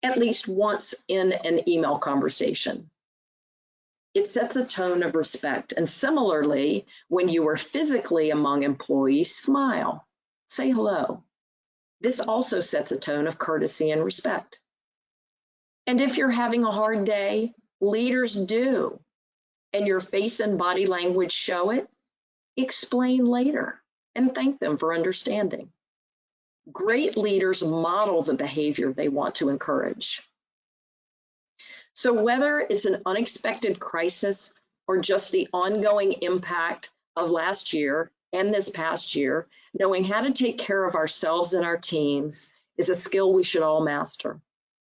at least once in an email conversation. It sets a tone of respect. And similarly, when you are physically among employees, smile, say hello. This also sets a tone of courtesy and respect. And if you're having a hard day, leaders do, and your face and body language show it, explain later and thank them for understanding. Great leaders model the behavior they want to encourage. So whether it's an unexpected crisis or just the ongoing impact of last year and this past year, knowing how to take care of ourselves and our teams is a skill we should all master.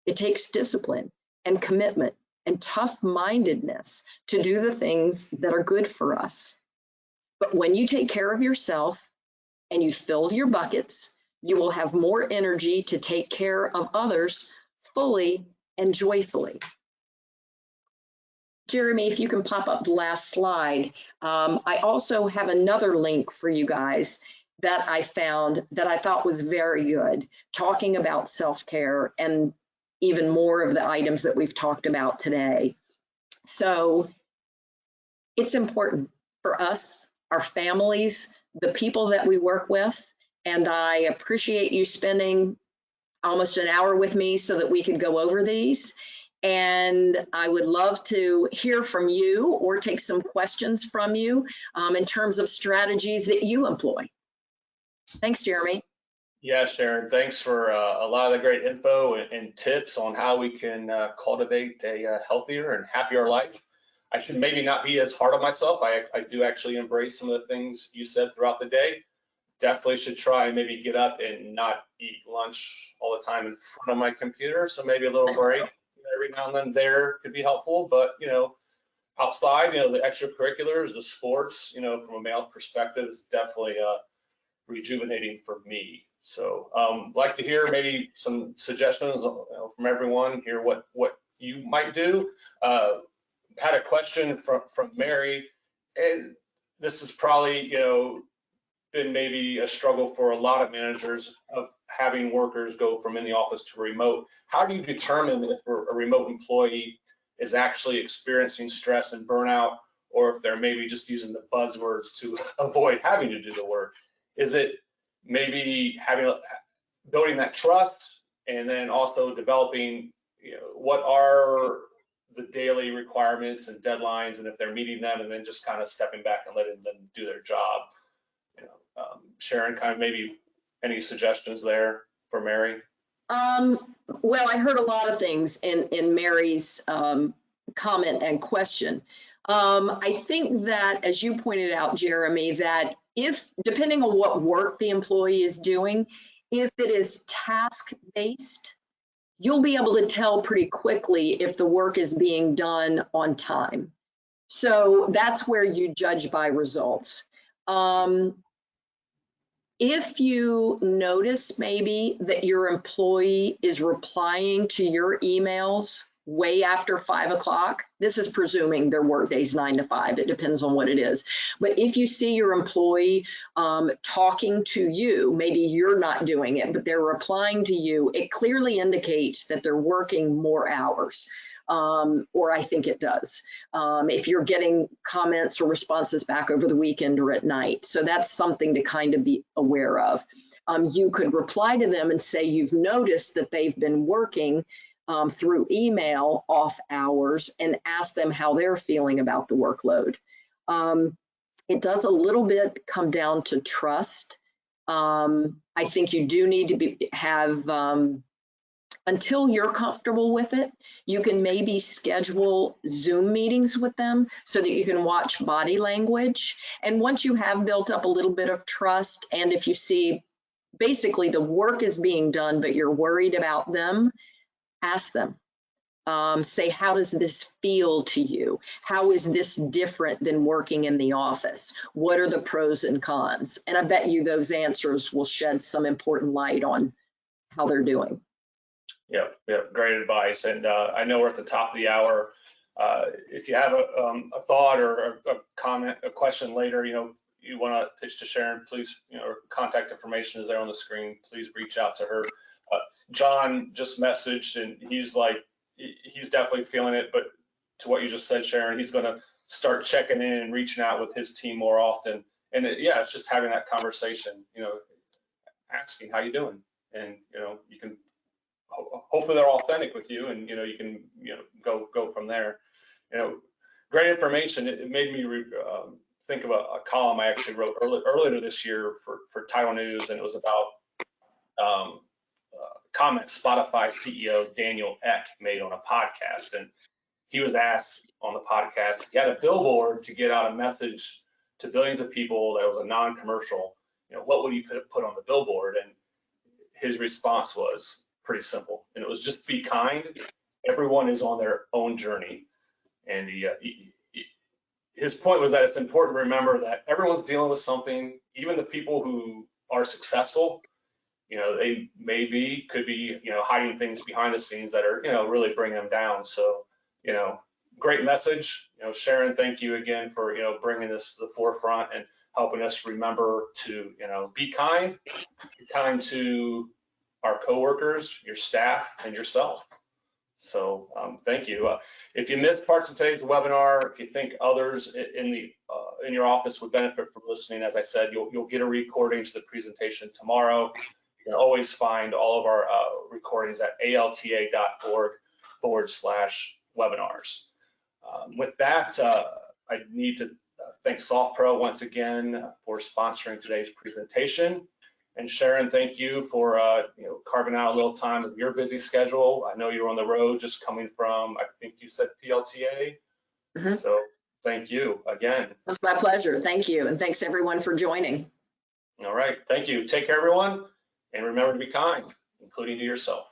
It takes discipline and commitment and tough-mindedness to do the things that are good for us. But when you take care of yourself and you fill your buckets, you will have more energy to take care of others fully and joyfully. Jeremy, if you can pop up the last slide. I also have another link for you guys that I found that I thought was very good, talking about self-care and even more of the items that we've talked about today. So it's important for us, our families, the people that we work with, and I appreciate you spending almost an hour with me so that we could go over these. And I would love to hear from you or take some questions from you in terms of strategies that you employ. Thanks, Jeremy. Yeah, Sharon, thanks for a lot of the great info and tips on how we can cultivate a healthier and happier life. I should maybe not be as hard on myself. I do actually embrace some of the things you said throughout the day. Definitely should try and maybe get up and not eat lunch all the time in front of my computer. So maybe a little break every now and then there could be helpful. But, outside, the extracurriculars, the sports, from a male perspective is definitely rejuvenating for me. So like to hear maybe some suggestions from everyone here, what you might do. Had a question from Mary, and this is probably, been maybe a struggle for a lot of managers of having workers go from in the office to remote. How do you determine if a remote employee is actually experiencing stress and burnout, or if they're maybe just using the buzzwords to avoid having to do the work? Is it maybe building that trust, and then also developing, what are the daily requirements and deadlines, and if they're meeting them, and then just kind of stepping back and letting them do their job? Sharon, kind of maybe any suggestions there for Mary? Well, I heard a lot of things in Mary's comment and question. I think that, as you pointed out, Jeremy, that if, depending on what work the employee is doing, if it is task-based, you'll be able to tell pretty quickly if the work is being done on time. So that's where you judge by results. If you notice maybe that your employee is replying to your emails way after 5 o'clock, this is presuming their workday's 9 to 5, it depends on what it is. But if you see your employee talking to you, maybe you're not doing it, but they're replying to you, it clearly indicates that they're working more hours. Or I think it does, if you're getting comments or responses back over the weekend or at night. So that's something to kind of be aware of. You could reply to them and say you've noticed that they've been working through email off hours, and ask them how they're feeling about the workload. It does a little bit come down to trust. I think you do need to have until you're comfortable with it, you can maybe schedule Zoom meetings with them so that you can watch body language. And once you have built up a little bit of trust, and if you see basically the work is being done, but you're worried about them, ask them. Say, how does this feel to you? How is this different than working in the office? What are the pros and cons? And I bet you those answers will shed some important light on how they're doing. Yep, great advice. And I know we're at the top of the hour. If you have a thought or a comment, a question later, you want to pitch to Sharon, please, her contact information is there on the screen. Please reach out to her. John just messaged, and he's definitely feeling it, but to what you just said, Sharon, he's going to start checking in and reaching out with his team more often. And yeah, it's just having that conversation, asking how you doing, and you can hopefully they're authentic with you, and you can go from there. Great information. It made me think of a column I actually wrote earlier this year for Title News, and it was about comments Spotify CEO Daniel Ek made on a podcast, and he was asked on the podcast if he had a billboard to get out a message to billions of people that was a non-commercial, what would he put on the billboard? And his response was pretty simple, and it was just be kind. Everyone is on their own journey. And his point was that it's important to remember that everyone's dealing with something, even the people who are successful. They could be, hiding things behind the scenes that are, really bringing them down. So, great message. Sharon, thank you again for, bringing this to the forefront and helping us remember to, be kind to our coworkers, your staff, and yourself. So thank you. If you missed parts of today's webinar, if you think others in your office would benefit from listening, as I said, you'll get a recording to the presentation tomorrow. You can always find all of our recordings at alta.org/webinars. With that, I need to thank SoftPro once again for sponsoring today's presentation. And Sharon, thank you for carving out a little time of your busy schedule. I know you're on the road just coming from, I think you said PLTA. Mm-hmm. So thank you again. It was my pleasure. Thank you. And thanks everyone for joining. All right. Thank you. Take care, everyone. And remember to be kind, including to yourself.